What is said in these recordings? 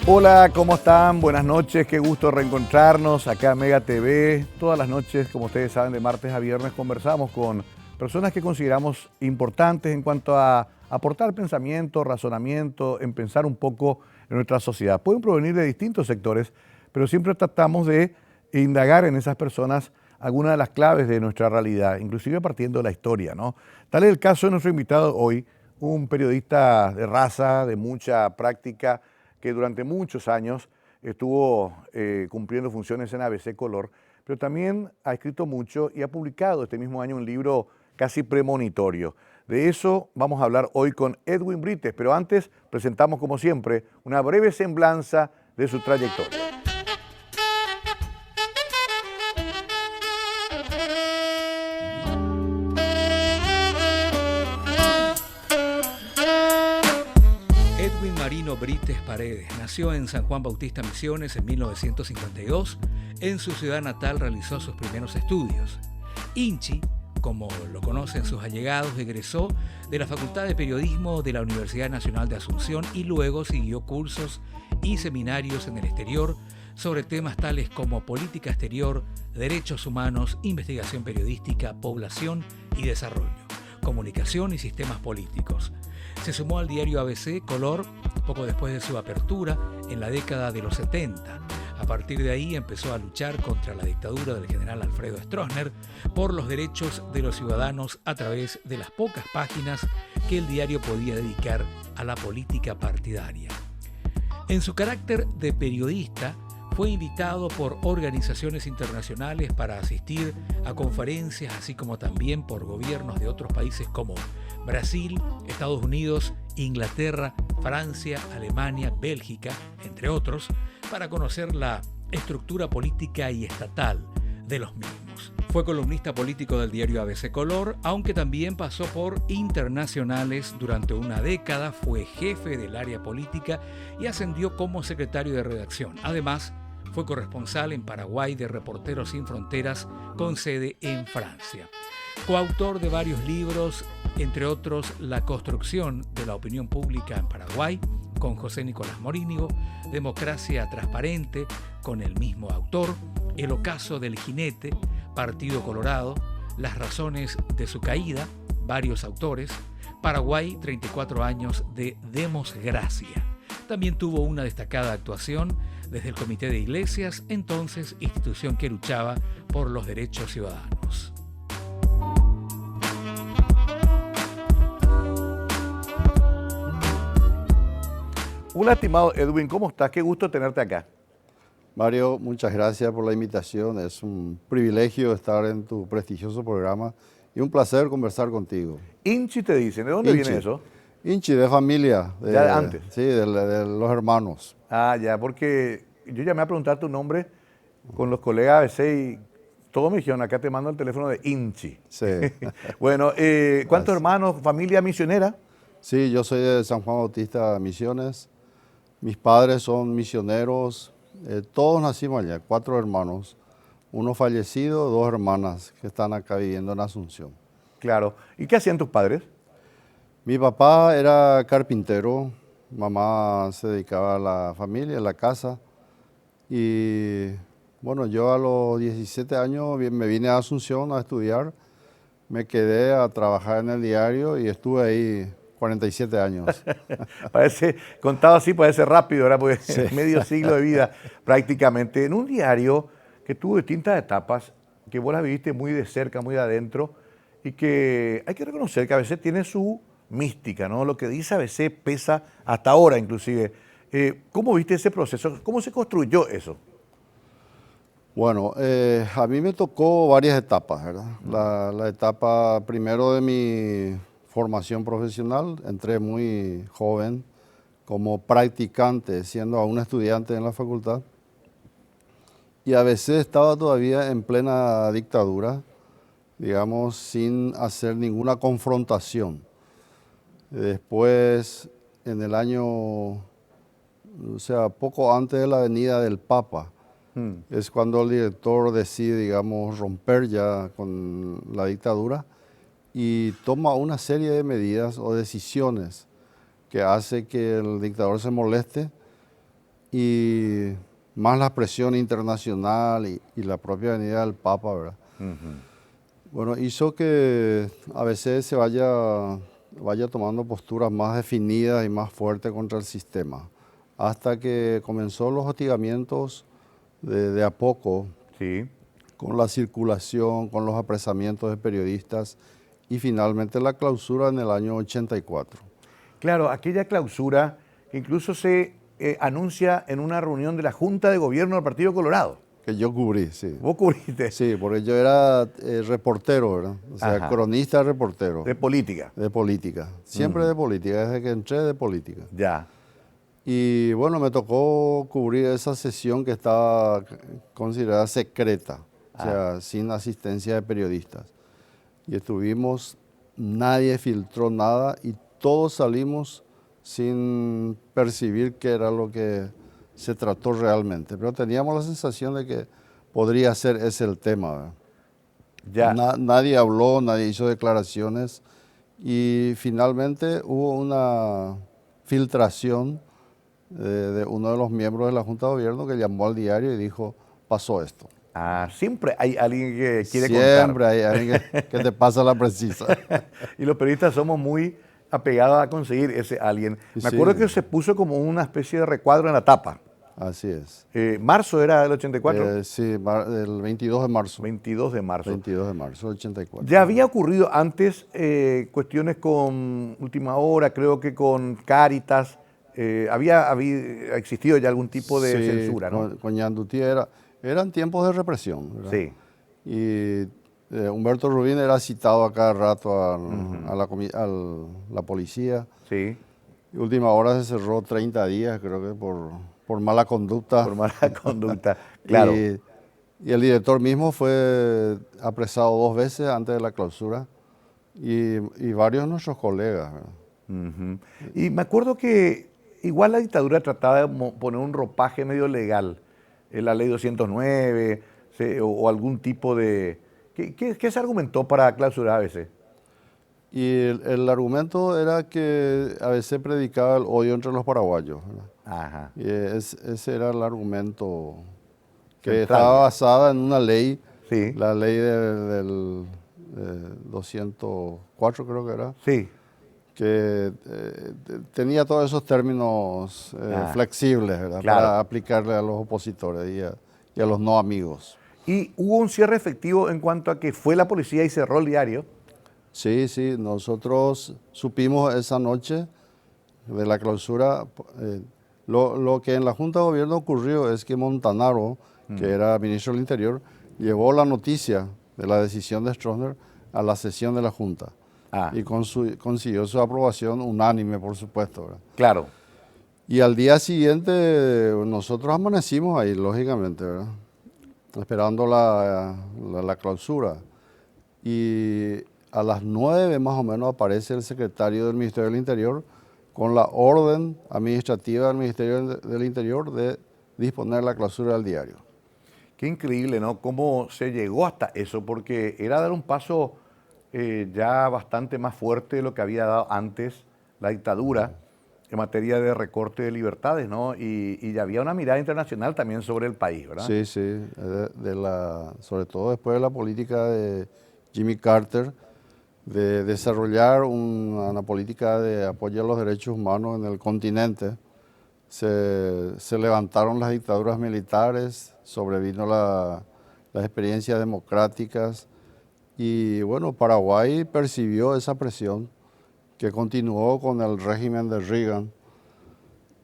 Hola, ¿cómo están? Buenas noches, qué gusto reencontrarnos acá en Mega TV. Todas las noches, como ustedes saben, de martes a viernes conversamos con personas que consideramos importantes en cuanto a aportar pensamiento, razonamiento, en pensar un poco en nuestra sociedad. Pueden provenir de distintos sectores, pero siempre tratamos de indagar en esas personas algunas de las claves de nuestra realidad, inclusive partiendo de la historia, ¿no? Tal es el caso de nuestro invitado hoy, un periodista de raza, de mucha práctica, que durante muchos años estuvo cumpliendo funciones en ABC Color, pero también ha escrito mucho y ha publicado este mismo año un libro casi premonitorio. De eso vamos a hablar hoy con Edwin Brites, pero antes presentamos como siempre una breve semblanza de su trayectoria. Edwin Marino Brites Paredes nació en San Juan Bautista Misiones en 1952. En su ciudad natal realizó sus primeros estudios. Inchi, como lo conocen sus allegados, egresó de la Facultad de Periodismo de la Universidad Nacional de Asunción y luego siguió cursos y seminarios en el exterior sobre temas tales como política exterior, derechos humanos, investigación periodística, población y desarrollo, comunicación y sistemas políticos. Se sumó al diario ABC Color poco después de su apertura en la década de los 70. A partir de ahí empezó a luchar contra la dictadura del general Alfredo Stroessner por los derechos de los ciudadanos a través de las pocas páginas que el diario podía dedicar a la política partidaria. En su carácter de periodista, fue invitado por organizaciones internacionales para asistir a conferencias, así como también por gobiernos de otros países como Brasil, Estados Unidos, Inglaterra, Francia, Alemania, Bélgica, entre otros, para conocer la estructura política y estatal de los mismos. Fue columnista político del diario ABC Color, aunque también pasó por internacionales durante una década, fue jefe del área política y ascendió como secretario de redacción. Además, fue corresponsal en Paraguay de Reporteros Sin Fronteras con sede en Francia. Coautor de varios libros, entre otros La construcción de la opinión pública en Paraguay, con José Nicolás Morínigo, Democracia transparente, con el mismo autor, El ocaso del jinete, Partido Colorado, Las razones de su caída, varios autores, Paraguay, 34 años de demosgracia. También tuvo una destacada actuación desde el Comité de Iglesias, entonces institución que luchaba por los derechos ciudadanos. Un estimado Edwin, ¿cómo estás? Qué gusto tenerte acá. Mario, muchas gracias por la invitación. Es un privilegio estar en tu prestigioso programa y un placer conversar contigo. Inchi te dicen, ¿de dónde Inchi. viene eso? Inchi, de familia. Ya antes. Sí, de los hermanos. Ah, ya, porque yo llamé a preguntar tu nombre con los colegas ABC y todos me dijeron, acá te mando el teléfono de Inchi. Sí. Bueno, ¿cuántos hermanos, familia misionera? Sí, yo soy de San Juan Bautista Misiones. Mis padres son misioneros. Todos nacimos allá, 4 hermanos. Uno fallecido, 2 hermanas que están acá viviendo en Asunción. Claro. ¿Y qué hacían tus padres? Mi papá era carpintero, mamá se dedicaba a la familia, a la casa. Y bueno, yo a los 17 años me vine a Asunción a estudiar, me quedé a trabajar en el diario y estuve ahí 47 años. Parece, contado así parece rápido, ¿verdad? Porque Sí. medio siglo de vida prácticamente. En un diario que tuvo distintas etapas, que vos las viviste muy de cerca, muy de adentro, y que hay que reconocer que a veces tiene su mística, ¿no? Lo que dice a veces pesa hasta ahora inclusive. ¿Cómo viste ese proceso? ¿Cómo se construyó eso? Bueno, a mí me tocó varias etapas, ¿verdad? La etapa primero de mi formación profesional, entré muy joven como practicante, siendo aún estudiante en la facultad. Y a veces estaba todavía en plena dictadura, digamos, sin hacer ninguna confrontación. Después, en el año, o sea, poco antes de la venida del Papa, es cuando el director decide, digamos, romper ya con la dictadura y toma una serie de medidas o decisiones que hace que el dictador se moleste y más la presión internacional y la propia venida del Papa, ¿verdad? Bueno, hizo que a veces se vaya tomando posturas más definidas y más fuertes contra el sistema, hasta que comenzó los hostigamientos de a poco, Sí. con la circulación, con los apresamientos de periodistas y finalmente la clausura en el año 84. Claro, aquella clausura que incluso se anuncia en una reunión de la Junta de Gobierno del Partido Colorado. Que yo cubrí, sí. ¿Vos cubriste? Sí, porque yo era reportero, ¿verdad? O sea, Ajá. cronista reportero. De política. De política. Siempre de política, desde que entré de política. Ya. Y bueno, me tocó cubrir esa sesión que estaba considerada secreta, o sea, sin asistencia de periodistas. Y estuvimos, nadie filtró nada y todos salimos sin percibir qué era lo que se trató realmente. Pero teníamos la sensación de que podría ser ese el tema, ¿verdad? Ya. Nadie habló, nadie hizo declaraciones y finalmente hubo una filtración de uno de los miembros de la Junta de Gobierno que llamó al diario y dijo, pasó esto. Siempre hay alguien que quiere Siempre contar. hay alguien que te pasa la precisa. Y los periodistas somos muy apegados a conseguir ese alguien. Me Sí. acuerdo que se puso como una especie de recuadro en la tapa. Así es. Marzo era del 84. Sí, el 22 de marzo. 22 de marzo. 22 de marzo del 84. Ya había ocurrido antes cuestiones con Última Hora, creo que con Cáritas. Había existido ya algún tipo de Sí, censura, ¿no? Con Yanduti eran tiempos de represión, ¿verdad? Sí. Y Humberto Rubín era citado a cada rato a la policía. Sí. Y Última Hora se cerró 30 días, creo que por mala conducta. Por mala conducta, claro. Y el director mismo fue apresado 2 veces antes de la clausura y varios de nuestros colegas, ¿verdad? Ujú. Y me acuerdo que igual la dictadura trataba de poner un ropaje medio legal, la ley 209 o algún tipo de... ¿Qué se argumentó para clausurar a veces? Y el argumento era que a veces predicaba el odio entre los paraguayos, ¿verdad? Ajá. Y ese era el argumento que Central. estaba basada en una ley, Sí. la ley del 204 creo que era, Sí. que tenía todos esos términos flexibles, ¿verdad? Claro. Para aplicarle a los opositores y a los no amigos. Y hubo un cierre efectivo en cuanto a que fue la policía y cerró el diario. Sí, nosotros supimos esa noche de la clausura. Lo que en la Junta de Gobierno ocurrió es que Montanaro, que era ministro del Interior, llevó la noticia de la decisión de Stroessner a la sesión de la Junta. Y consiguió su aprobación unánime, por supuesto, ¿verdad? Claro. Y al día siguiente nosotros amanecimos ahí, lógicamente, ¿verdad? Esperando la clausura. Y a las 9 más o menos aparece el secretario del Ministerio del Interior con la orden administrativa del Ministerio del Interior de disponer la clausura del diario. Qué increíble, ¿no? Cómo se llegó hasta eso, porque era dar un paso ya bastante más fuerte de lo que había dado antes la dictadura en materia de recorte de libertades, ¿no? Y ya había una mirada internacional también sobre el país, ¿verdad? Sí, sobre todo después de la política de Jimmy Carter, de desarrollar una política de apoyo a los derechos humanos en el continente. Se levantaron las dictaduras militares, sobrevino las experiencias democráticas y bueno, Paraguay percibió esa presión que continuó con el régimen de Reagan.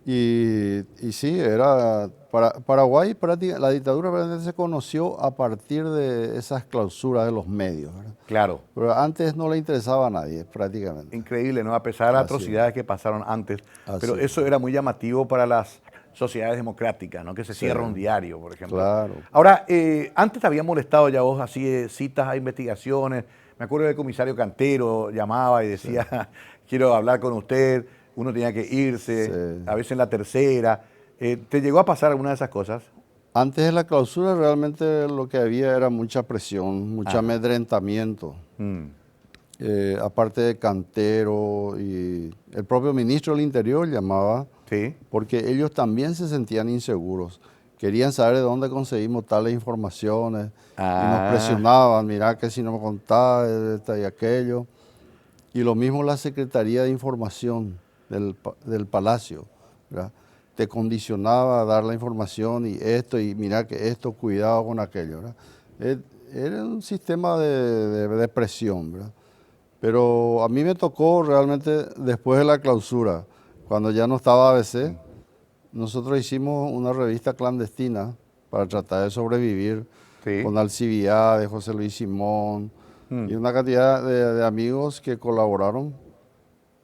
Y sí, Paraguay, la dictadura prácticamente se conoció a partir de esas clausuras de los medios, ¿verdad? Claro. Pero antes no le interesaba a nadie, prácticamente. Increíble, ¿no? A pesar de las atrocidades que pasaron antes. Pero eso era muy llamativo para las sociedades democráticas, ¿no? Que se cierra un diario, por ejemplo. Claro. Ahora, antes te había molestado ya vos así citas a investigaciones. Me acuerdo que el comisario Cantero llamaba y decía, quiero hablar con usted. Uno tenía que irse, a veces en la tercera. ¿Te llegó a pasar alguna de esas cosas? Antes de la clausura realmente lo que había era mucha presión, mucho amedrentamiento. Aparte de Cantero y el propio ministro del Interior llamaba Sí. porque ellos también se sentían inseguros. Querían saber de dónde conseguimos tales informaciones y nos presionaban, mirá que si no me contás, esto y aquello. Y lo mismo la Secretaría de Información del Palacio, ¿verdad? Te condicionaba a dar la información y esto, y mirá que esto, cuidado con aquello, ¿verdad? Era un sistema de presión, ¿verdad? Pero a mí me tocó realmente después de la clausura, cuando ya no estaba ABC, nosotros hicimos una revista clandestina para tratar de sobrevivir Sí. con Alcibiades, José Luis Simón y una cantidad de amigos que colaboraron.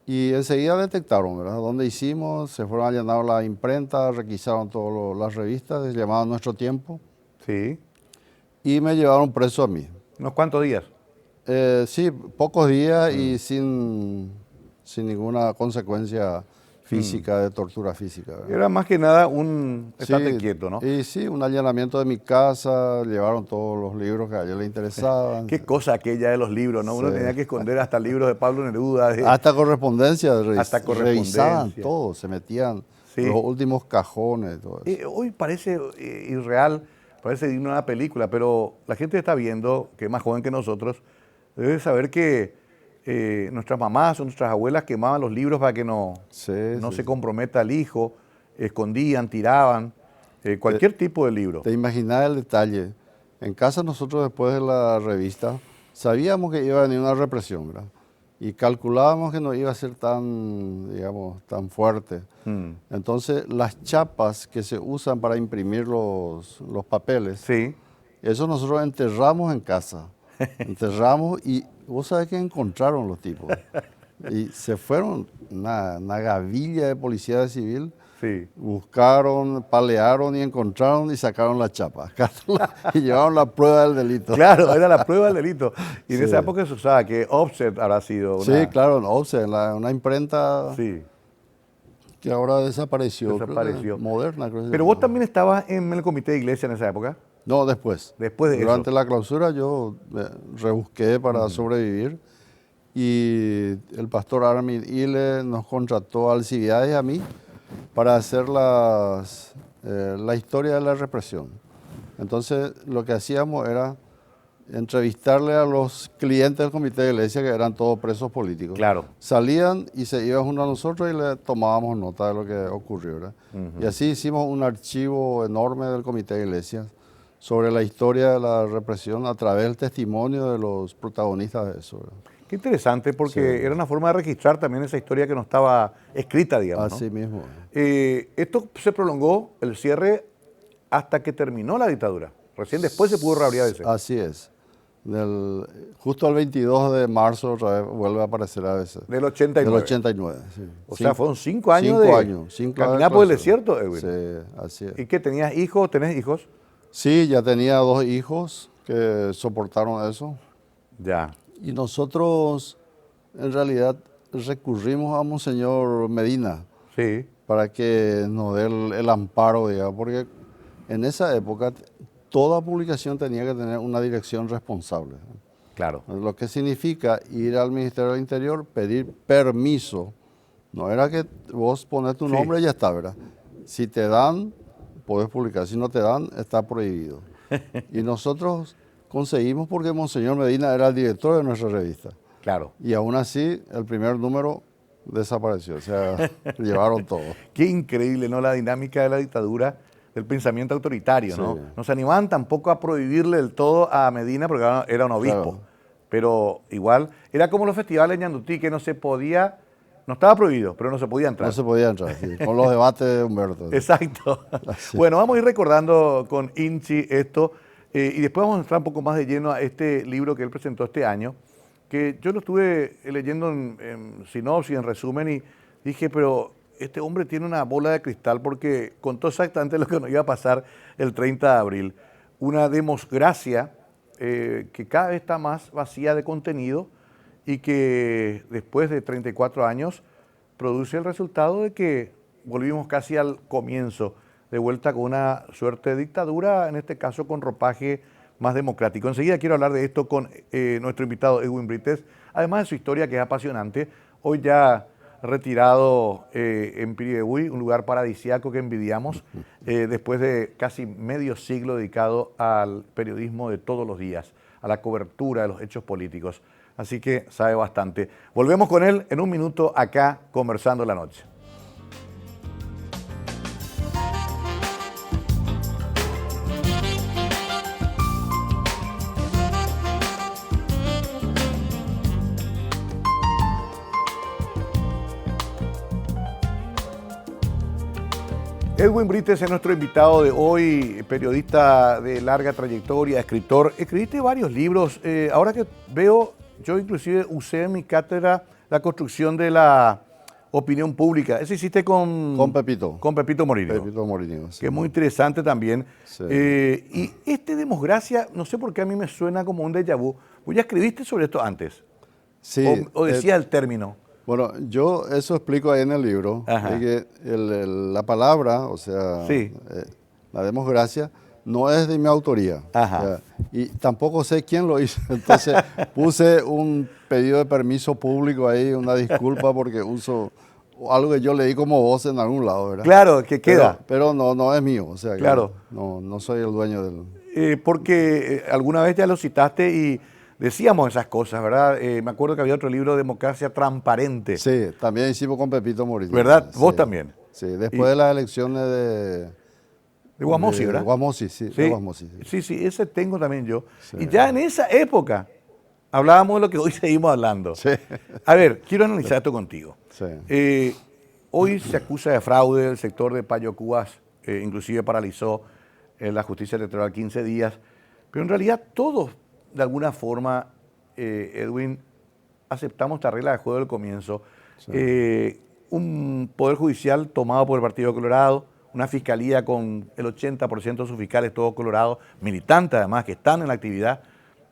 Y enseguida detectaron, ¿verdad? Dónde hicimos, se fueron a llenar la imprenta, requisaron todas las revistas, se llamaban Nuestro Tiempo, Sí. y me llevaron preso a mí. ¿Unos cuantos días? Sí, pocos días y sin ninguna consecuencia física, de tortura física, ¿verdad? Era más que nada un estate Sí, quieto, ¿no? Y sí, un allanamiento de mi casa, llevaron todos los libros que a ellos les interesaban. Qué cosa aquella de los libros, ¿no? Uno Sí. tenía que esconder hasta libros de Pablo Neruda. Hasta correspondencia, Hasta correspondencia. revisaban todo, se metían Sí. los últimos cajones, todo eso. Hoy parece irreal, parece digno de una película, pero la gente que está viendo, que es más joven que nosotros, debe saber que nuestras mamás o nuestras abuelas quemaban los libros para que no se comprometa el hijo, escondían, tiraban, cualquier tipo de libro. Te imaginas el detalle. En casa nosotros después de la revista sabíamos que iba a venir una represión, ¿verdad? Y calculábamos que no iba a ser tan, digamos, tan fuerte. Entonces las chapas que se usan para imprimir los papeles, Sí. eso nosotros enterramos en casa. Enterramos y vos sabés que encontraron los tipos. Y se fueron, una gavilla de policía civil. Sí. Buscaron, palearon y encontraron y sacaron la chapa. Y llevaron la prueba del delito. Claro, era la prueba del delito. Y en Sí. esa época se usaba que offset habrá sido una... Sí, claro, en Offset, una imprenta Sí, que ahora desapareció. creo que desapareció. Moderna, creo que se Pero vos llama. también estabas en el comité de iglesia en esa época. No, después. Después de Durante eso. la clausura yo rebusqué para sobrevivir y el pastor Armin Ile nos contrató a Alcibiades y a mí para hacer la historia de la represión. Entonces lo que hacíamos era entrevistarle a los clientes del comité de iglesia, que eran todos presos políticos. Claro. Salían y se iban junto a nosotros y le tomábamos nota de lo que ocurrió, ¿verdad? Y así hicimos un archivo enorme del comité de iglesia sobre la historia de la represión a través del testimonio de los protagonistas de eso, ¿verdad? Qué interesante, porque Sí. era una forma de registrar también esa historia que no estaba escrita, digamos, ¿no? Así mismo. Esto se prolongó, el cierre, hasta que terminó la dictadura. Recién después se pudo reabrir a veces. Así es. Justo el 22 de marzo otra vez vuelve a aparecer a veces. Del 89. Del 89, sí. O sea, fueron 5 años 5 de años. 5 años caminar por el de desierto, Edwin. Sí, así es. ¿Y qué, tenías hijos? ¿Tenés hijos? Sí, ya tenía 2 hijos que soportaron eso. Ya. Y nosotros, en realidad, recurrimos a Monseñor Medina Sí. para que nos dé el amparo, digamos, porque en esa época toda publicación tenía que tener una dirección responsable. Claro. Lo que significa ir al Ministerio del Interior, pedir permiso. No era que vos pones tu Sí. nombre y ya está, ¿verdad? Si te dan, podés publicar. Si no te dan, está prohibido. Y nosotros conseguimos porque Monseñor Medina era el director de nuestra revista. Claro. Y aún así, el primer número desapareció. O sea, llevaron todo. Qué increíble, ¿no? La dinámica de la dictadura, del pensamiento autoritario, ¿no? Sí. No se animaban tampoco a prohibirle del todo a Medina porque era un obispo. Claro. Pero igual, era como los festivales en Ñandutí, que no se podía, no estaba prohibido, pero no se podía entrar. No se podía entrar, sí, con los debates de Humberto. Exacto. Así. Bueno, vamos a ir recordando con Inchi esto y después vamos a entrar un poco más de lleno a este libro que él presentó este año, que yo lo estuve leyendo en sinopsis, en resumen, y dije, pero este hombre tiene una bola de cristal porque contó exactamente lo que nos iba a pasar el 30 de abril. Una democracia que cada vez está más vacía de contenido y que después de 34 años produce el resultado de que volvimos casi al comienzo, de vuelta con una suerte de dictadura, en este caso con ropaje más democrático. Enseguida quiero hablar de esto con nuestro invitado Edwin Brites, además de su historia que es apasionante. Hoy ya retirado en Piribebuy, un lugar paradisíaco que envidiamos, después de casi medio siglo dedicado al periodismo de todos los días, a la cobertura de los hechos políticos. Así que sabe bastante. Volvemos con él en un minuto acá, Conversando la Noche. Edwin Brites es nuestro invitado de hoy, periodista de larga trayectoria, escritor. Escribiste varios libros. Ahora que veo, yo inclusive usé en mi cátedra la construcción de la opinión pública. Eso hiciste con Pepito. Con Pepito Morillo. Pepito Morillo, sí. Que es muy interesante también. Sí. Y Demosgracia, no sé por qué a mí me suena como un déjà vu. ¿Vos ya escribiste sobre esto antes? Sí. ¿O decía el término? Bueno, yo eso explico ahí en el libro, de que la palabra, o sea, Sí. la democracia, no es de mi autoría. Ajá. O sea, y tampoco sé quién lo hizo. Entonces puse un pedido de permiso público ahí, una disculpa porque uso algo que yo leí como voz en algún lado, ¿verdad? Claro, que queda. Pero no es mío, o sea, que Claro. no soy el dueño del... Porque alguna vez ya lo citaste y decíamos esas cosas, ¿verdad? Me acuerdo que había otro libro, Democracia Transparente. Sí, también hicimos con Pepito Morillo. ¿Verdad? Sí. Vos también. Sí, después de las elecciones de Guamosi, ¿verdad? Guamosi, sí. Sí. De Guamosi, sí. Sí, ese tengo también yo. Sí. Y ya en esa época hablábamos de lo que hoy seguimos hablando. Sí. A ver, quiero analizar esto contigo. Sí. Hoy se acusa de fraude, el sector de Payo Cubas inclusive paralizó la justicia electoral 15 días, pero en realidad todos, de alguna forma, Edwin, aceptamos esta regla de juego del comienzo. Sí. Un poder judicial tomado por el Partido Colorado, una fiscalía con el 80% de sus fiscales todos colorados, militantes además que están en la actividad,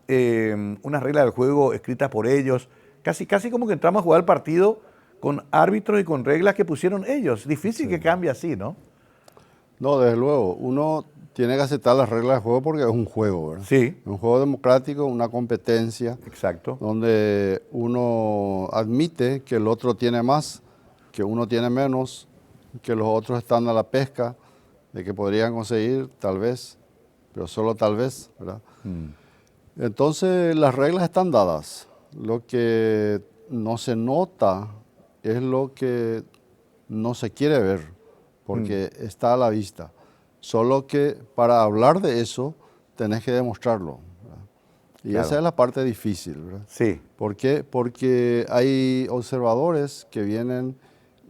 unas reglas del juego escritas por ellos, casi como que entramos a jugar el partido con árbitros y con reglas que pusieron ellos. Difícil que cambie así, ¿no? No, desde luego. Uno tiene que aceptar las reglas del juego porque es un juego, ¿verdad? Sí. Un juego democrático, una competencia. Exacto. Donde uno admite que el otro tiene más, que uno tiene menos, que los otros están a la pesca, de que podrían conseguir, tal vez, pero solo tal vez, ¿verdad? Entonces, las reglas están dadas. Lo que no se nota es lo que no se quiere ver, porque está a la vista. Solo que para hablar de eso, tenés que demostrarlo, ¿verdad? Y claro, esa es la parte difícil, ¿verdad? Sí. ¿Por qué? Porque hay observadores que vienen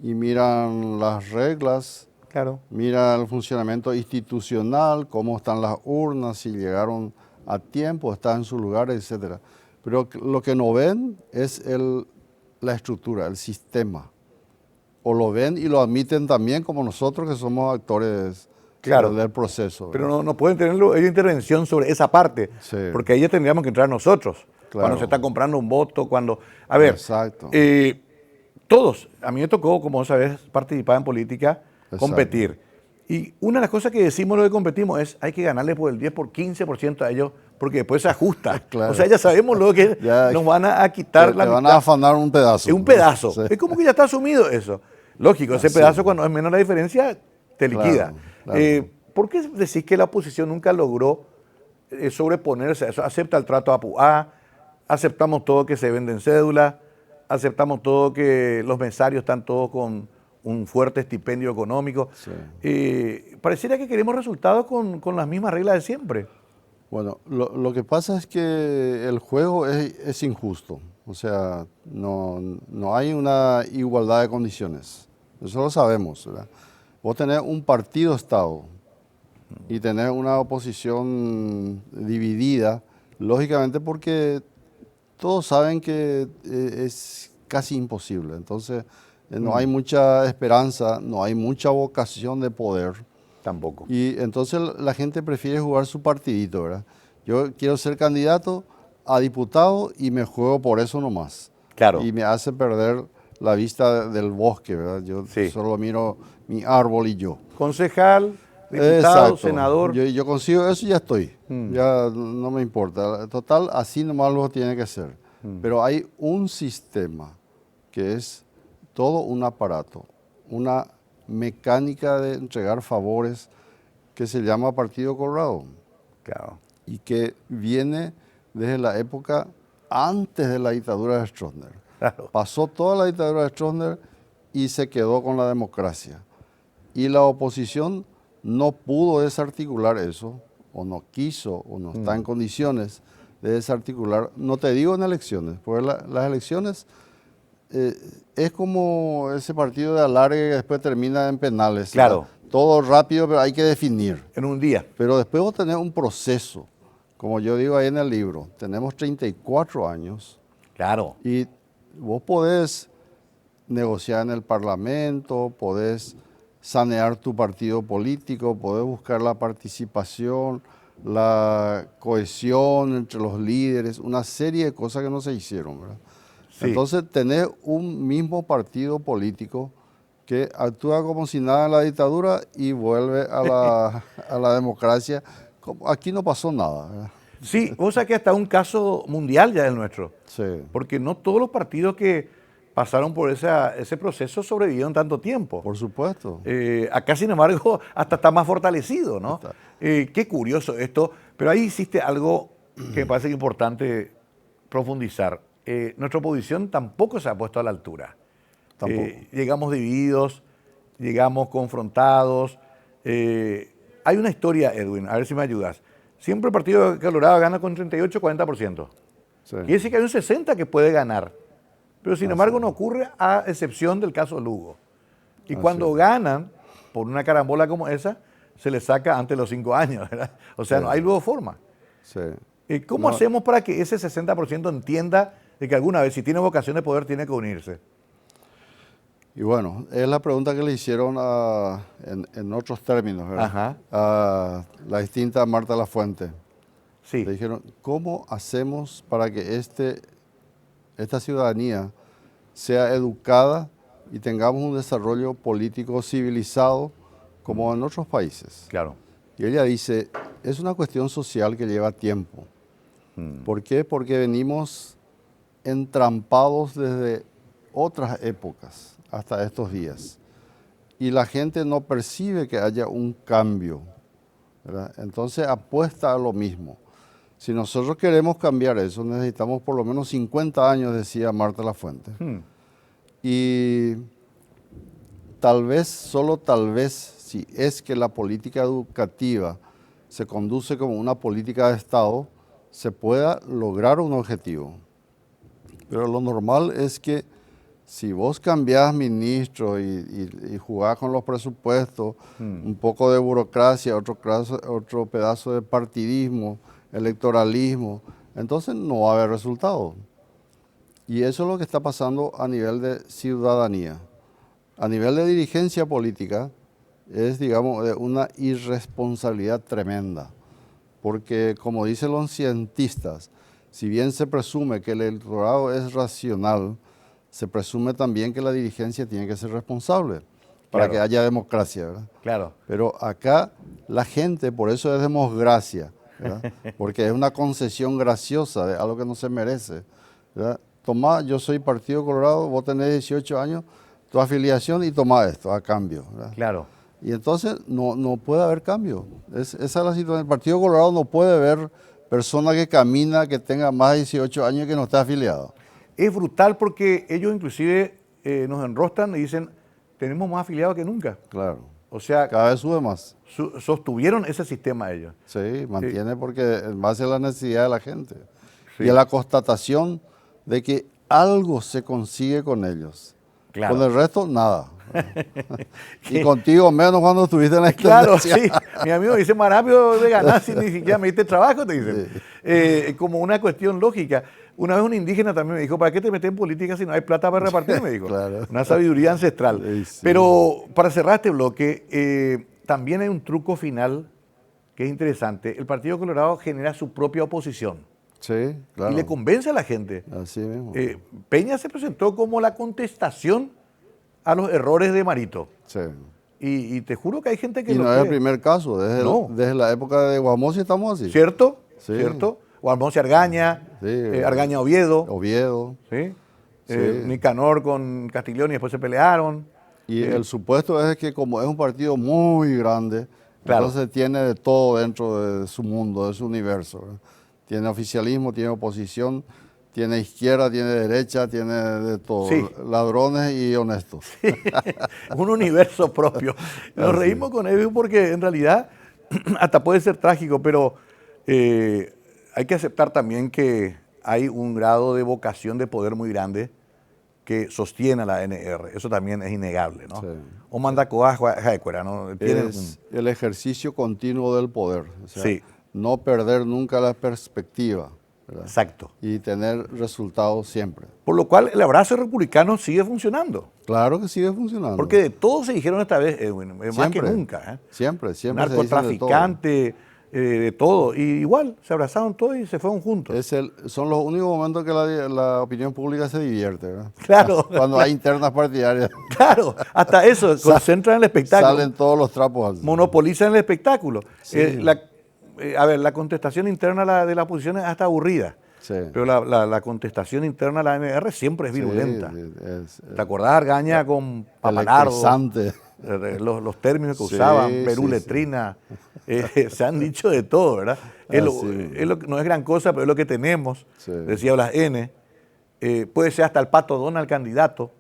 y miran las reglas, Claro. miran el funcionamiento institucional, cómo están las urnas, si llegaron a tiempo, están en sus lugares, etc. Pero lo que no ven es la estructura, el sistema. O lo ven y lo admiten también como nosotros que somos actores Claro, del proceso. Pero no pueden tener ellos intervención sobre esa parte, Sí. porque ahí ya tendríamos que entrar nosotros. Claro. Cuando se está comprando un voto, cuando... A ver, Exacto. Todos, a mí me tocó, como sabes, participar en política, Exacto. competir. Y una de las cosas que decimos lo que competimos es hay que ganarle por el 10, por 15% a ellos, porque después se ajusta. Claro. O sea, ya sabemos lo que Ya, nos van a quitar te la van mitad. a afanar un pedazo. Es un pedazo. Sí. Es como que ya está asumido eso. Lógico, ese Así. pedazo cuando es menos la diferencia, te liquida. Claro. ¿Por qué decís que la oposición nunca logró sobreponerse a eso? Acepta el trato a Puá, aceptamos todo que se venden cédulas, aceptamos todo que los mesarios están todos con un fuerte estipendio económico. Sí. Pareciera que queremos resultados con las mismas reglas de siempre. Bueno, lo que pasa es que el juego es injusto. O sea, no hay una igualdad de condiciones. Eso lo sabemos, ¿verdad? Vos tenés un partido-estado y tenés una oposición dividida, lógicamente porque todos saben que es casi imposible. Entonces, no hay mucha esperanza, no hay mucha vocación de poder. Tampoco. Y entonces la gente prefiere jugar su partidito, ¿verdad? Yo quiero ser candidato a diputado y me juego por eso nomás. Claro. Y me hace perder la vista del bosque, ¿verdad? Yo Sí. solo miro mi árbol y yo. Concejal, diputado, Exacto. senador. Yo consigo eso y ya estoy. Ya no me importa. Total, así nomás lo tiene que ser. Pero hay un sistema que es todo un aparato, una mecánica de entregar favores que se llama Partido Colorado. Claro. Y que viene desde la época antes de la dictadura de Stroessner. Claro. Pasó toda la dictadura de Stroessner y se quedó con la democracia. Y la oposición no pudo desarticular eso, o no quiso, o no está en condiciones de desarticular. No te digo en elecciones, porque las elecciones es como ese partido de alargue que después termina en penales. Claro. ¿Verdad? Todo rápido, pero hay que definir. En un día. Pero después vos tenés un proceso, como yo digo ahí en el libro, tenemos 34 años Claro. y vos podés negociar en el Parlamento, podés sanear tu partido político, podés buscar la participación, la cohesión entre los líderes, una serie de cosas que no se hicieron, ¿verdad? Sí. Entonces tenés un mismo partido político que actúa como si nada en la dictadura y vuelve a la democracia. Aquí no pasó nada, ¿verdad? Sí, vos sabés que hasta un caso mundial ya el nuestro. Sí. Porque no todos los partidos que pasaron por ese proceso sobrevivieron tanto tiempo. Por supuesto. Acá, sin embargo, hasta está más fortalecido, ¿no? Está. Qué curioso esto. Pero ahí hiciste algo que me parece importante profundizar. Nuestra oposición tampoco se ha puesto a la altura. Tampoco. Llegamos divididos, llegamos confrontados. Hay una historia, Edwin, a ver si me ayudas. Siempre el Partido Colorado gana con 38-40%. Sí. Quiere decir que hay un 60% que puede ganar. Pero sin embargo no ocurre a excepción del caso Lugo. Y cuando ganan por una carambola como esa, se les saca antes de los 5 años, ¿verdad? O sea, no hay luego forma. Sí. ¿Cómo hacemos para que ese 60% entienda de que alguna vez, si tiene vocación de poder, tiene que unirse? Y bueno, es la pregunta que le hicieron en otros términos, ¿verdad? Ajá. A la distinta Marta Lafuente. Sí. Le dijeron, ¿cómo hacemos para que esta ciudadanía sea educada y tengamos un desarrollo político civilizado como en otros países? Claro. Y ella dice, es una cuestión social que lleva tiempo. ¿Por qué? Porque venimos entrampados desde otras épocas hasta estos días. Y la gente no percibe que haya un cambio, ¿verdad? Entonces apuesta a lo mismo. Si nosotros queremos cambiar eso, necesitamos por lo menos 50 años, decía Marta Lafuente. Y tal vez, solo tal vez, si es que la política educativa se conduce como una política de Estado, se pueda lograr un objetivo. Pero lo normal es que si vos cambiás ministro y jugás con los presupuestos, un poco de burocracia, otro pedazo de partidismo, electoralismo, entonces no va a haber resultados. Y eso es lo que está pasando a nivel de ciudadanía. A nivel de dirigencia política es, digamos, de una irresponsabilidad tremenda. Porque, como dicen los cientistas, si bien se presume que el electorado es racional, se presume también que la dirigencia tiene que ser responsable para que haya democracia, ¿verdad? Claro. Pero acá la gente, por eso es democracia, ¿verdad? Porque es una concesión graciosa de algo que no se merece, ¿verdad? Tomá, yo soy Partido Colorado, vos tenés 18 años, tu afiliación y tomá esto a cambio, ¿verdad? Claro. Y entonces no puede haber cambio. Esa es la situación. El Partido Colorado no puede ver persona que camina, que tenga más de 18 años y que no esté afiliado. Es brutal porque ellos inclusive nos enrostan y dicen, tenemos más afiliados que nunca. Claro. O sea, Cada vez sube más. sostuvieron ese sistema ellos. Sí, mantiene porque en base a la necesidad de la gente. Sí. Y a la constatación de que algo se consigue con ellos. Claro. Con el resto, nada. Y contigo menos cuando estuviste en la Claro, intendencia. sí. Mi amigo dice, más rápido de ganar si ni siquiera me diste trabajo, te dicen. Como una cuestión lógica. Una vez un indígena también me dijo, ¿para qué te metes en política si no hay plata para repartir? Me dijo. Claro. Una sabiduría ancestral. Sí. Pero para cerrar este bloque, también hay un truco final que es interesante. El Partido Colorado genera su propia oposición. Sí, claro. Y le convence a la gente. Así mismo. Peña se presentó como la contestación a los errores de Marito. Sí. Y te juro que hay gente que Y lo no es el cree. primer caso. No. Desde la época de Guamosi estamos así. ¿Cierto? Sí. ¿Cierto? O Almonte Argaña, Sí. Argaña Oviedo. Oviedo. ¿Sí? Sí. Nicanor con Castiglioni después se pelearon. Y el supuesto es que como es un partido muy grande, Claro. entonces tiene de todo dentro de su mundo, de su universo, ¿verdad? Tiene oficialismo, tiene oposición, tiene izquierda, tiene derecha, tiene de todo, Sí. ladrones y honestos. Un universo propio. Nos Así. reímos con Edwin porque en realidad hasta puede ser trágico, pero hay que aceptar también que hay un grado de vocación de poder muy grande que sostiene a la ANR. Eso también es innegable, ¿no? Sí. O manda Jaecuera, ¿no? Tienen Es el ejercicio continuo del poder, o sea, Sí. no perder nunca la perspectiva, ¿verdad? Exacto. Y tener resultados siempre. Por lo cual el abrazo republicano sigue funcionando. Claro que sigue funcionando. Porque de todo se dijeron esta vez, Edwin, más que Siempre. nunca. ¿Eh? Siempre se dicen de todo. Narcotraficante, de todo. Y igual, se abrazaron todos y se fueron juntos. Son los únicos momentos que la opinión pública se divierte, ¿verdad? Claro. Cuando hay internas partidarias. Claro, hasta eso, concentran el espectáculo. Salen todos los trapos. Monopolizan el espectáculo. Sí. La contestación interna de la oposición es hasta aburrida. Sí. Pero la contestación interna de la ANR siempre es virulenta. Sí, ¿Te acordás, Argaña, con Papalardo? electrizante. Los términos que Sí, usaban, sí, Perú-letrina, se han dicho de todo, ¿verdad? No es gran cosa, pero es lo que tenemos, Sí. decía Blas N. Puede ser hasta el Pato Donald candidato.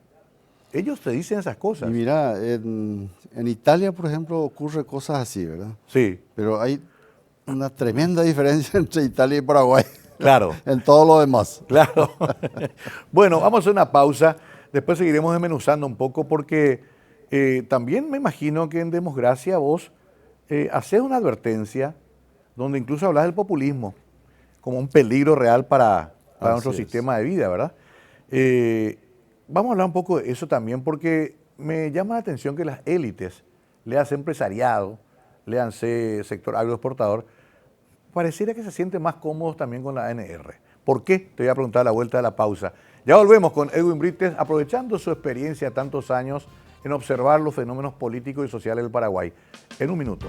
Ellos te dicen esas cosas. Y mira, en Italia, por ejemplo, ocurre cosas así, ¿verdad? Sí, Pero hay una tremenda diferencia entre Italia y Paraguay. claro. En todo lo demás. Claro. Bueno, vamos a hacer una pausa. Después seguiremos desmenuzando un poco porque también me imagino que en Democracia vos hacés una advertencia donde incluso hablas del populismo como un peligro real para nuestro Así es. sistema de vida, ¿verdad? Vamos a hablar un poco de eso también porque me llama la atención que las élites, léase empresariado, léanse sector agroexportador, pareciera que se sienten más cómodos también con la ANR. ¿Por qué? Te voy a preguntar a la vuelta de la pausa. Ya volvemos con Edwin Brites, aprovechando su experiencia tantos años en observar los fenómenos políticos y sociales del Paraguay. En un minuto.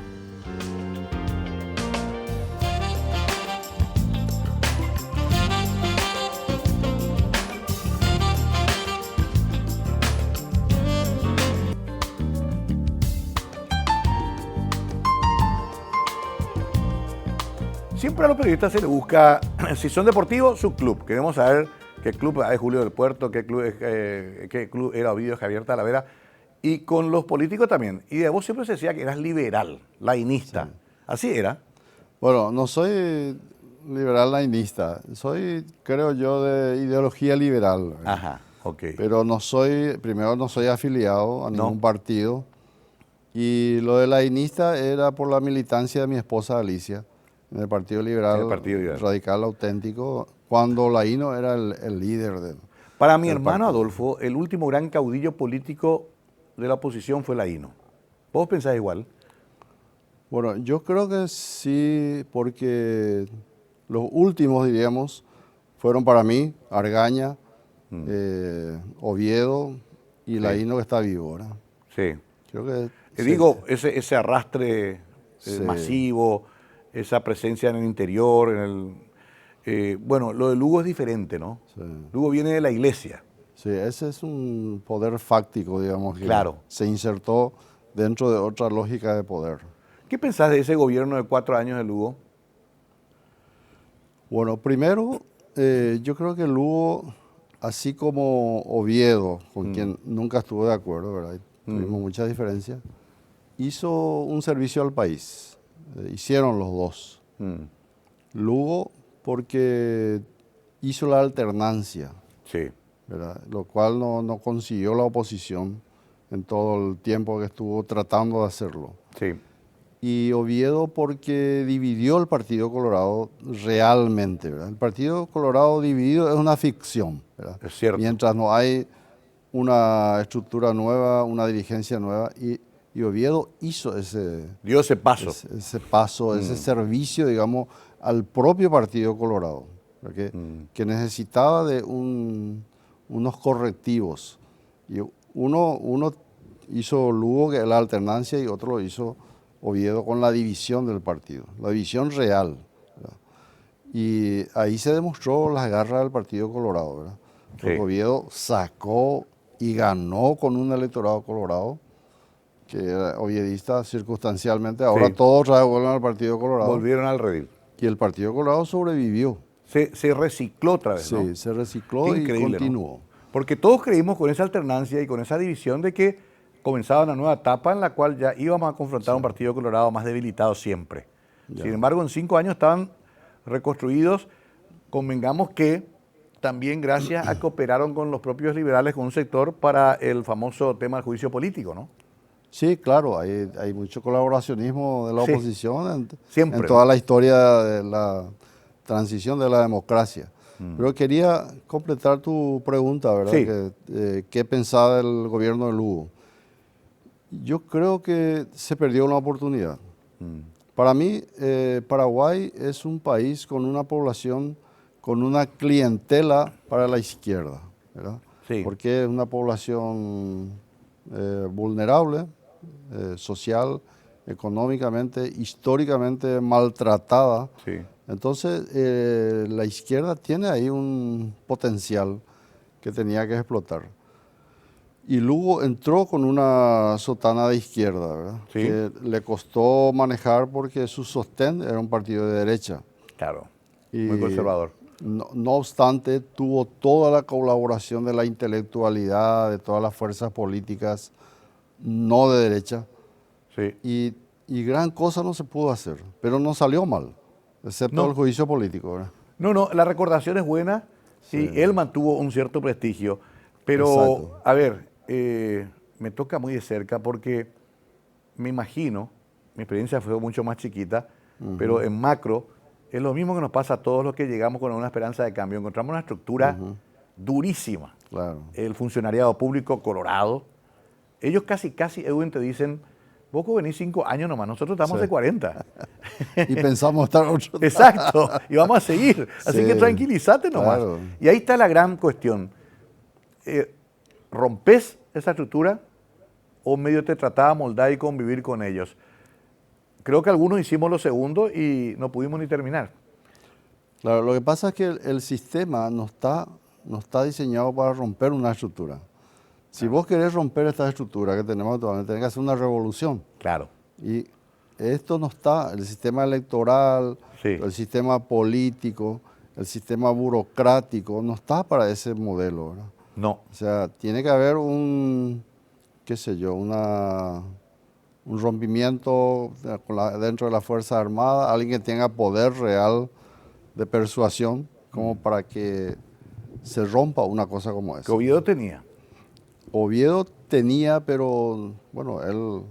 Siempre a los periodistas se les busca, si son deportivos, su club. Queremos saber qué club es Julio del Puerto, qué club era Ovidio Javier Talavera. Y con los políticos también. Y de vos siempre se decía que eras liberal, lainista. Sí. Así era. Bueno, no soy liberal lainista. Soy, creo yo, de ideología liberal. Ajá, ok. Pero primero no soy afiliado a ningún partido. Y lo de lainista era por la militancia de mi esposa Alicia, en el Partido Liberal, Radical Auténtico, cuando Laíno era el líder del Para mi hermano partido. Adolfo, el último gran caudillo político de la oposición fue Laíno. ¿Vos pensás igual? Bueno, yo creo que sí, porque los últimos, diríamos, fueron para mí Argaña, Oviedo y Laíno, que está vivo, ¿verdad? Sí. Creo que Te digo, ese arrastre masivo, esa presencia en el interior, bueno, lo de Lugo es diferente, ¿no? Sí. Lugo viene de la iglesia. Sí, ese es un poder fáctico, digamos, que claro. Se insertó dentro de otra lógica de poder. ¿Qué pensás de ese gobierno de 4 años de Lugo? Bueno, primero, yo creo que Lugo, así como Oviedo, con quien nunca estuve de acuerdo, ¿verdad? Tuvimos muchas diferencias, hizo un servicio al país. Hicieron los dos. Lugo porque hizo la alternancia, sí. ¿verdad? Lo cual no consiguió la oposición en todo el tiempo que estuvo tratando de hacerlo. Sí. Y Oviedo porque dividió el Partido Colorado realmente, ¿verdad? El Partido Colorado dividido es una ficción, ¿verdad? Es cierto. Mientras no hay una estructura nueva, una dirigencia nueva, y Oviedo hizo dio ese paso. Ese servicio, digamos, al propio Partido Colorado, que necesitaba de unos correctivos. Y uno hizo Lugo, que es la alternancia, y otro lo hizo Oviedo con la división del partido, la división real, ¿verdad? Y ahí se demostró las garras del Partido Colorado, ¿verdad? Sí. Porque Oviedo sacó y ganó con un electorado colorado, que era oviedista circunstancialmente. Ahora Sí. todos otra vez vuelven al Partido Colorado. Volvieron al redil. Y el Partido Colorado sobrevivió. Se recicló otra vez, ¿no? Sí, se recicló Qué y increíble, ¿no? continuó. Porque todos creímos con esa alternancia y con esa división de que comenzaba una nueva etapa en la cual ya íbamos a confrontar a un Partido Colorado más debilitado siempre. Ya. Sin embargo, en 5 años estaban reconstruidos. Convengamos que también gracias a que operaron con los propios liberales, con un sector para el famoso tema del juicio político, ¿no? Sí, claro, hay mucho colaboracionismo de la Sí, oposición siempre, en toda ¿no? la historia de la transición de la democracia. Pero quería completar tu pregunta, ¿verdad? Sí. ¿Qué pensaba el gobierno de Lugo? Yo creo que se perdió una oportunidad. Para mí, Paraguay es un país con una población, con una clientela para la izquierda, ¿verdad? Sí. Porque es una población vulnerable, social, económicamente, históricamente maltratada. Sí. Entonces, la izquierda tiene ahí un potencial que tenía que explotar. Y Lugo entró con una sotana de izquierda, ¿verdad? Sí. Que le costó manejar porque su sostén era un partido de derecha. Claro, Y muy conservador. no obstante, tuvo toda la colaboración de la intelectualidad, de todas las fuerzas políticas no de derecha. Sí. Y gran cosa no se pudo hacer, pero no salió mal, excepto No. el juicio político, ¿verdad? No, la recordación es buena y él mantuvo un cierto prestigio. Pero, Exacto. a ver, me toca muy de cerca porque me imagino, mi experiencia fue mucho más chiquita, pero en macro es lo mismo que nos pasa a todos los que llegamos con una esperanza de cambio. Encontramos una estructura durísima. Claro. El funcionariado público colorado. Ellos casi, Edwin, te dicen, vos que venís 5 años nomás, nosotros estamos Sí. de 40. Y pensamos estar otro. Exacto, y vamos a seguir. Así Sí, que tranquilízate nomás. claro. Y ahí está la gran cuestión. ¿Rompes esa estructura o medio te trataba de moldar y convivir con ellos? Creo que algunos hicimos lo segundo y no pudimos ni terminar. Claro, lo que pasa es que el sistema no está diseñado para romper una estructura. Si vos querés romper esta estructura que tenemos actualmente, tenés que hacer una revolución. Claro. Y esto no está, el sistema electoral, Sí. el sistema político, el sistema burocrático, no está para ese modelo, ¿verdad? No. O sea, tiene que haber un rompimiento dentro de la Fuerza Armada, alguien que tenga poder real de persuasión, como para que se rompa una cosa como Que esa. Oviedo tenía. Oviedo tenía, pero bueno, él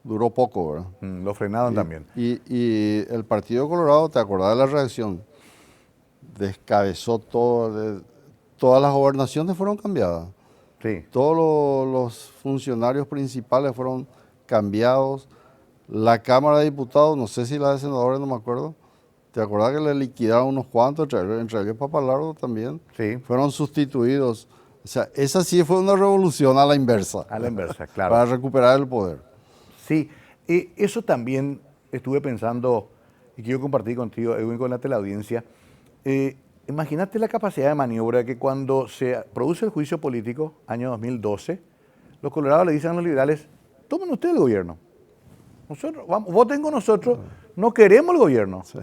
duró poco, ¿verdad? Lo frenaron también. Y el Partido Colorado, ¿te acordás de la reacción? Descabezó todo, todas las gobernaciones fueron cambiadas. Sí. Todos los funcionarios principales fueron cambiados. La Cámara de Diputados, no sé si la de senadores, no me acuerdo. ¿Te acordás que le liquidaron unos cuantos, entre ellos Papalardo también? Sí. Fueron sustituidos. O sea, esa sí fue una revolución a la inversa. A la inversa, claro. Para recuperar el poder. Sí, eso también estuve pensando y quiero compartir contigo, Edwin, con la teleaudiencia. Imagínate la capacidad de maniobra que cuando se produce el juicio político, año 2012, los colorados le dicen a los liberales, tomen ustedes el gobierno. Nosotros, vamos, voten con nosotros, no queremos el gobierno. Sí.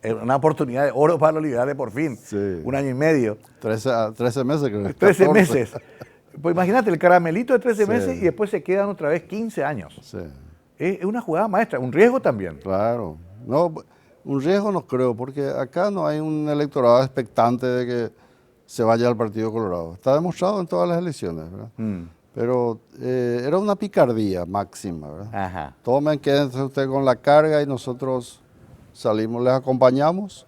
Es una oportunidad de oro para los liberales por fin. Sí. 1 año y medio. 13 meses, creo. 13 14. meses. Pues imagínate, el caramelito de 13 Sí. meses y después se quedan otra vez 15 años. Sí, Es una jugada maestra, un riesgo también. claro. No, un riesgo no creo, porque acá no hay un electorado expectante de que se vaya al Partido Colorado. Está demostrado en todas las elecciones, ¿verdad? Pero era una picardía máxima, ¿verdad? Ajá. Tomen, quédense usted con la carga y nosotros salimos, les acompañamos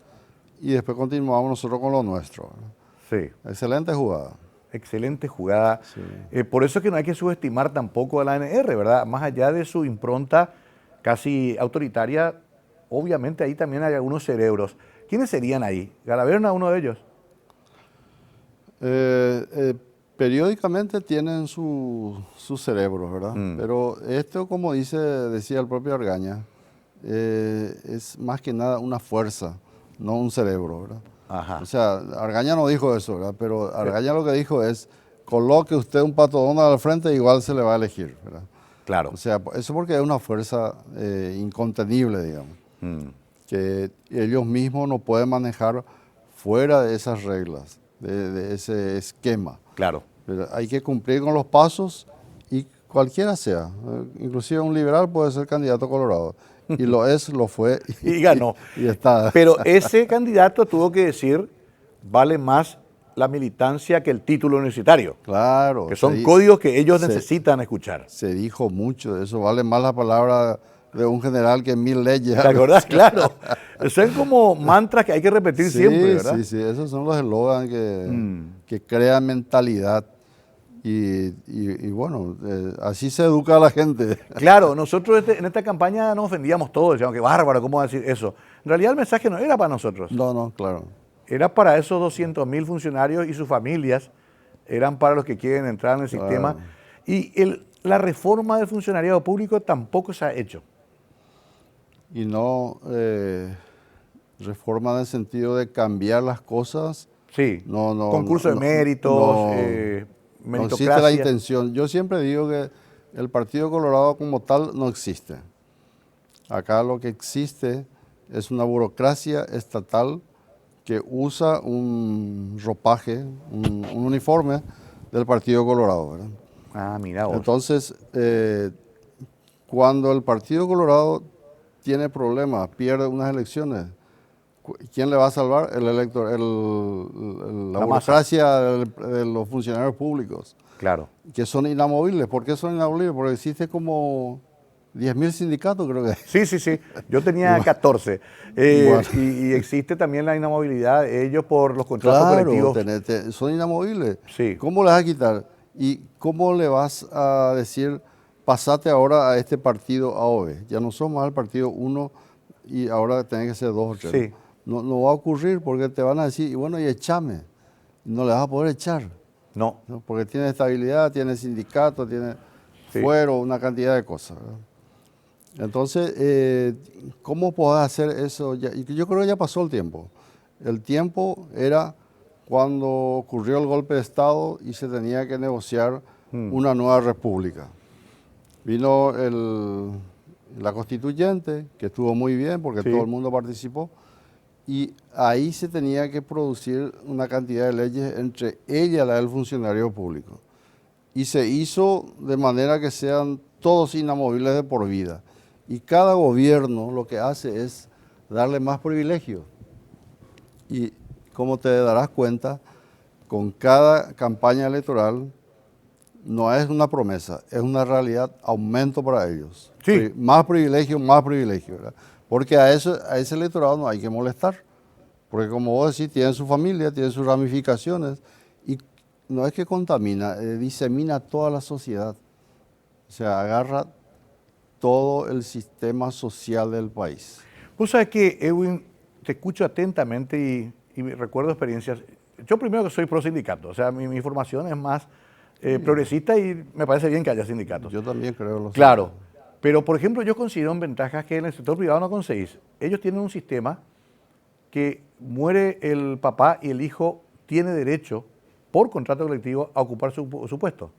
y después continuamos nosotros con lo nuestro, ¿verdad? Sí. Excelente jugada. Excelente jugada. Sí. Por eso es que no hay que subestimar tampoco a la ANR, ¿verdad? Más allá de su impronta casi autoritaria, obviamente ahí también hay algunos cerebros. ¿Quiénes serían ahí? ¿Galaverna uno de ellos? Periódicamente tienen sus cerebros, ¿verdad? Pero esto, como decía el propio Argaña, es más que nada una fuerza, no un cerebro, ¿verdad? Ajá. O sea, Argaña no dijo eso, ¿verdad? Pero Argaña lo que dijo es, coloque usted un Pato Donald al frente, igual se le va a elegir, ¿verdad? Claro. O sea, eso porque es una fuerza incontenible, digamos, que ellos mismos no pueden manejar fuera de esas reglas, de ese esquema. Claro. Pero hay que cumplir con los pasos y cualquiera sea, inclusive un liberal puede ser candidato a Colorado. Y lo fue Y ganó. Y está. Pero ese candidato tuvo que decir, vale más la militancia que el título universitario. Claro. Que son códigos que ellos necesitan escuchar. Se dijo mucho de eso, vale más la palabra de un general que 1000 leyes. ¿Te acordás? Claro. Son como mantras que hay que repetir siempre, ¿verdad? Sí, sí, esos son los eslogans que crean mentalidad. Y bueno, así se educa a la gente. Claro, nosotros en esta campaña nos ofendíamos todos, decíamos que bárbaro, ¿cómo decir eso? En realidad el mensaje no era para nosotros. No, claro. Era para esos 200.000 funcionarios y sus familias, eran para los que quieren entrar en el sistema. Y la reforma del funcionariado público tampoco se ha hecho. Y no reforma en el sentido de cambiar las cosas. Sí, no, concurso de méritos, meritocracia. No existe la intención. Yo siempre digo que el Partido Colorado como tal no existe. Acá lo que existe es una burocracia estatal que usa un ropaje, un uniforme del Partido Colorado, ¿verdad? Ah, mira vos. Entonces, cuando el Partido Colorado tiene problemas, pierde unas elecciones, ¿quién le va a salvar? El elector, la burocracia de los funcionarios públicos. Claro. Que son inamovibles. ¿Por qué son inamovibles? Porque existe como 10.000 sindicatos, creo que. Sí. Yo tenía 14. Bueno. Y existe también la inamovilidad de ellos por los contratos colectivos. Son inamovibles. Sí. ¿Cómo les vas a quitar? ¿Y cómo le vas a decir, pasate ahora a este partido A o B? Ya no somos al partido 1 y ahora tenés que ser 2 o 3. Sí. No va a ocurrir porque te van a decir, y bueno, y échame. No le vas a poder echar. No. Porque tiene estabilidad, tiene sindicato, tiene fuero, una cantidad de cosas, ¿verdad? Entonces, ¿cómo podés hacer eso? Yo creo que ya pasó el tiempo. El tiempo era cuando ocurrió el golpe de Estado y se tenía que negociar una nueva república. Vino la constituyente, que estuvo muy bien porque todo el mundo participó, y ahí se tenía que producir una cantidad de leyes, entre ellas la del funcionario público. Y se hizo de manera que sean todos inamovibles de por vida. Y cada gobierno lo que hace es darle más privilegios. Y como te darás cuenta, con cada campaña electoral no es una promesa, es una realidad, aumento para ellos. Sí. Más privilegio, ¿verdad? Porque a ese electorado no hay que molestar. Porque como vos decís, tienen su familia, tienen sus ramificaciones. Y no es que contamina, disemina toda la sociedad. O sea, agarra todo el sistema social del país. Vos sabés que, Edwin, te escucho atentamente y recuerdo experiencias. Yo primero que soy pro sindicato, o sea, mi formación es más progresista y me parece bien que haya sindicatos. Yo también creo. Claro, pero por ejemplo yo considero ventajas que en el sector privado no conseguís. Ellos tienen un sistema que muere el papá y el hijo tiene derecho, por contrato colectivo, a ocupar su puesto.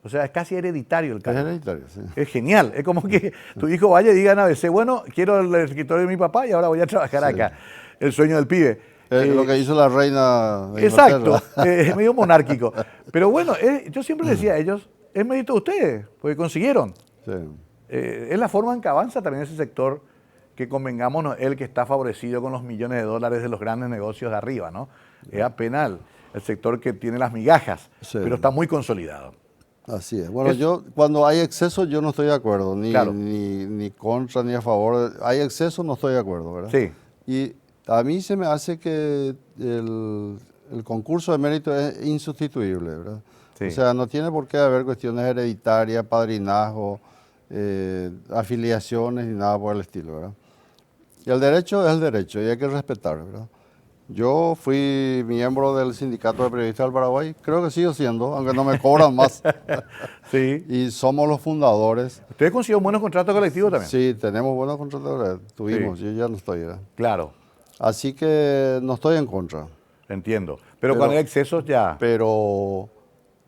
O sea, es casi hereditario el cargo. Es hereditario, sí. Es genial. Es como que tu hijo vaya y diga en ABC, bueno, quiero el escritorio de mi papá y ahora voy a trabajar acá. El sueño del pibe. Lo que hizo la reina de exacto, es medio monárquico. Pero bueno, yo siempre decía a ellos, es mérito de ustedes, porque consiguieron. Sí. Es la forma en que avanza también ese sector, que convengámonos, el que está favorecido con los millones de dólares de los grandes negocios de arriba, ¿no? Es apenas el sector que tiene las migajas, pero está muy consolidado. Así es. Bueno, yo cuando hay exceso yo no estoy de acuerdo, ni contra ni a favor. Hay exceso, no estoy de acuerdo, ¿verdad? Sí. Y a mí se me hace que el concurso de mérito es insustituible, ¿verdad? Sí. O sea, no tiene por qué haber cuestiones hereditarias, padrinazgo, afiliaciones ni nada por el estilo, ¿verdad? Y el derecho es el derecho y hay que respetar, ¿verdad? Yo fui miembro del Sindicato de Periodistas del Paraguay, creo que sigo siendo, aunque no me cobran más. Sí. Y somos los fundadores. ¿Ustedes consiguieron buenos contratos colectivos también? Sí, tenemos buenos contratos, tuvimos, sí. Yo ya no estoy, ¿verdad? Claro. Así que no estoy en contra. Entiendo. Pero cuando hay excesos ya... Pero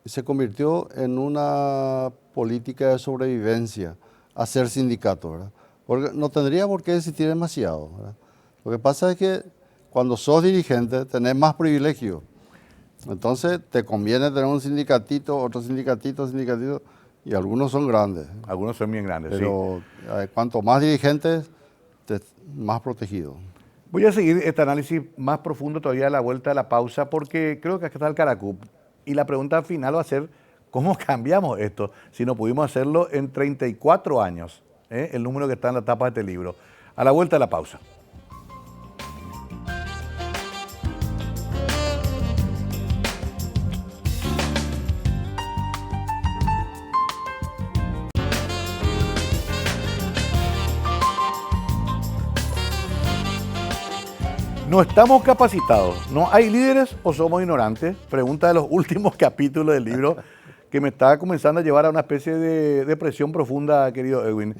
se convirtió en una política de sobrevivencia hacer sindicato, ¿verdad? Porque no tendría por qué existir demasiado, ¿verdad? Lo que pasa es que cuando sos dirigente tenés más privilegios. Entonces te conviene tener un sindicatito, otro sindicatito, y algunos son grandes. Algunos son bien grandes, sí. Pero cuanto más dirigentes, más protegido. Voy a seguir este análisis más profundo todavía a la vuelta de la pausa, porque creo que acá está el Caracup. Y la pregunta final va a ser, ¿cómo cambiamos esto? Si no pudimos hacerlo en 34 años, el número que está en la tapa de este libro. A la vuelta de la pausa. ¿No estamos capacitados? ¿No hay líderes o somos ignorantes? Pregunta de los últimos capítulos del libro que me está comenzando a llevar a una especie de depresión profunda, querido Edwin.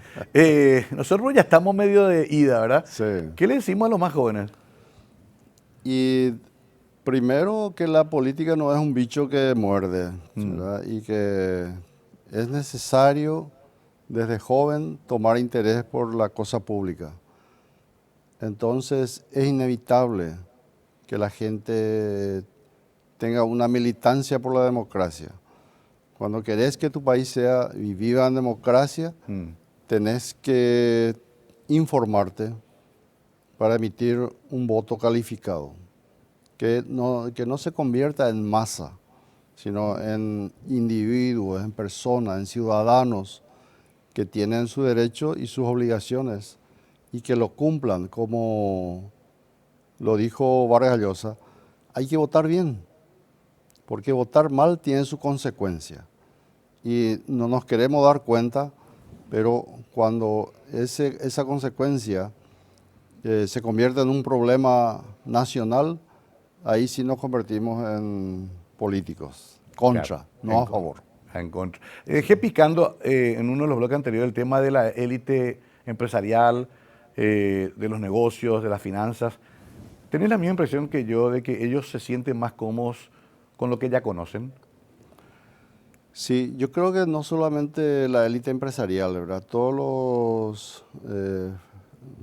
Nosotros ya estamos medio de ida, ¿verdad? Sí. ¿Qué le decimos a los más jóvenes? Y primero que la política no es un bicho que muerde, ¿verdad? Y que es necesario desde joven tomar interés por la cosa pública. Entonces es inevitable que la gente tenga una militancia por la democracia. Cuando querés que tu país sea y viva en democracia, tenés que informarte para emitir un voto calificado, que no se convierta en masa, sino en individuos, en personas, en ciudadanos que tienen su derecho y sus obligaciones y que lo cumplan, como lo dijo Vargas Llosa. Hay que votar bien, porque votar mal tiene su consecuencia. Y no nos queremos dar cuenta, pero cuando esa consecuencia se convierte en un problema nacional, ahí sí nos convertimos en políticos, contra, Claro, no a favor. En contra. Dejé picando en uno de los bloques anteriores el tema de la élite empresarial, de los negocios, de las finanzas. ¿Tenés la misma impresión que yo de que ellos se sienten más cómodos con lo que ya conocen? Sí, yo creo que no solamente la élite empresarial, ¿verdad? Todos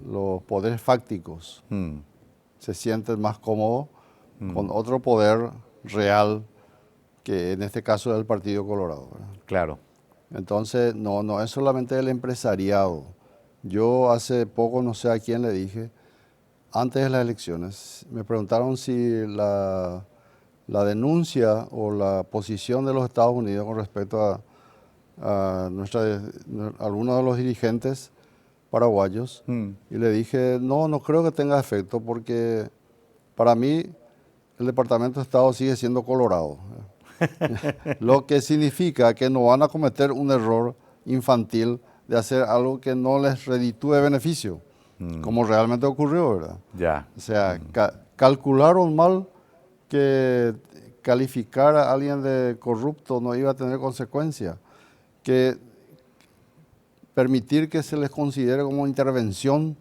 los poderes fácticos se sienten más cómodos con otro poder real, que en este caso es el Partido Colorado, ¿verdad? Claro. Entonces, no es solamente el empresariado. Yo hace poco, no sé a quién le dije, antes de las elecciones, me preguntaron si la denuncia o la posición de los Estados Unidos con respecto a algunos de los dirigentes paraguayos, y le dije, no creo que tenga efecto, porque para mí el Departamento de Estado sigue siendo Colorado. Lo que significa que no van a cometer un error infantil de hacer algo que no les reditúe beneficio, como realmente ocurrió, ¿verdad? Ya. O sea, calcularon mal que calificar a alguien de corrupto no iba a tener consecuencias, que permitir que se les considere como intervención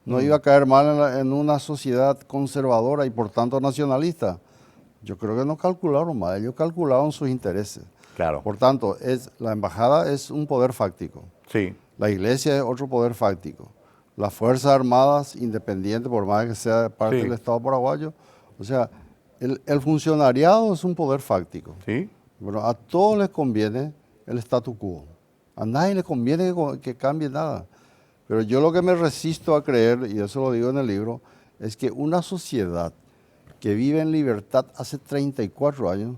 no iba a caer mal en una sociedad conservadora y por tanto nacionalista. Yo creo que no calcularon mal, ellos calcularon sus intereses. Claro. Por tanto, la embajada es un poder fáctico. Sí. La iglesia es otro poder fáctico. Las Fuerzas Armadas, independientes, por más que sea parte del Estado paraguayo, o sea, el funcionariado es un poder fáctico. Sí. Bueno, a todos les conviene el statu quo. A nadie le conviene que cambie nada. Pero yo lo que me resisto a creer, y eso lo digo en el libro, es que una sociedad que vive en libertad hace 34 años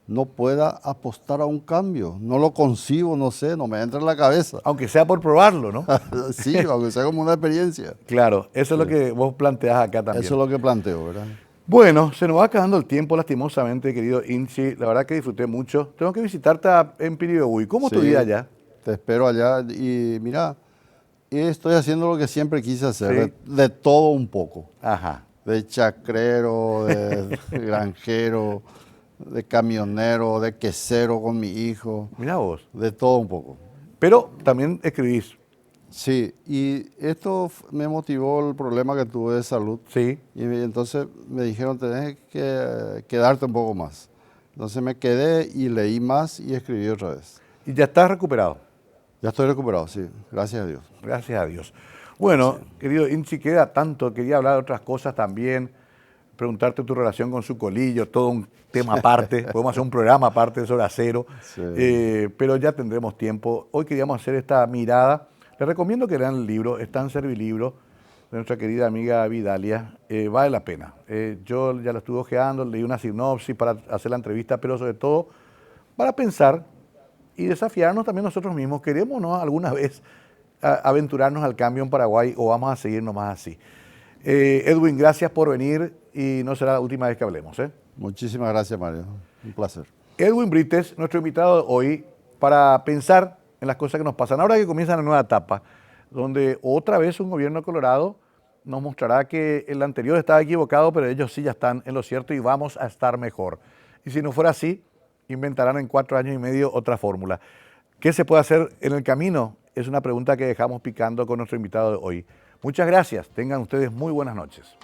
no pueda apostar a un cambio. No lo concibo, no sé, no me entra en la cabeza. Aunque sea por probarlo, ¿no? Sí, aunque sea como una experiencia. Claro, eso es lo que vos planteás acá también. Eso es lo que planteo, ¿verdad? Bueno, se nos va acabando el tiempo, lastimosamente, querido Inchi. La verdad que disfruté mucho. Tengo que visitarte en Piribebuy. ¿Cómo es tu vida allá? Te espero allá y mira, estoy haciendo lo que siempre quise hacer, Sí. de todo un poco. Ajá. De chacrero, de granjero, de camionero, de quesero con mi hijo, Mira vos. de todo un poco. Pero también escribís. Sí, y esto me motivó el problema que tuve de salud. Sí. Y entonces me dijeron, tenés que quedarte un poco más. Entonces me quedé y leí más y escribí otra vez. ¿Y ya estás recuperado? Ya estoy recuperado, sí, gracias a Dios. Gracias a Dios. Bueno, Sí. querido Inchi, queda tanto, quería hablar de otras cosas también, preguntarte tu relación con su colillo, todo un tema aparte, podemos hacer un programa aparte de Hora Cero, Sí. pero ya tendremos tiempo. Hoy queríamos hacer esta mirada. Les recomiendo que lean el libro, está en Servilibro, de nuestra querida amiga Vidalia, vale la pena. Yo ya lo estuve ojeando, leí una sinopsis para hacer la entrevista, pero sobre todo para pensar y desafiarnos también nosotros mismos. ¿Queremos no alguna vez aventurarnos al cambio en Paraguay o vamos a seguir nomás así? Edwin, gracias por venir y no será la última vez que hablemos. Muchísimas gracias, Mario. Un placer. Edwin Brites, nuestro invitado de hoy, para pensar en las cosas que nos pasan. Ahora que comienza la nueva etapa, donde otra vez un gobierno de Colorado nos mostrará que el anterior estaba equivocado, pero ellos sí ya están en lo cierto y vamos a estar mejor. Y si no fuera así, inventarán en 4 años y medio otra fórmula. ¿Qué se puede hacer en el camino? Es una pregunta que dejamos picando con nuestro invitado de hoy. Muchas gracias. Tengan ustedes muy buenas noches.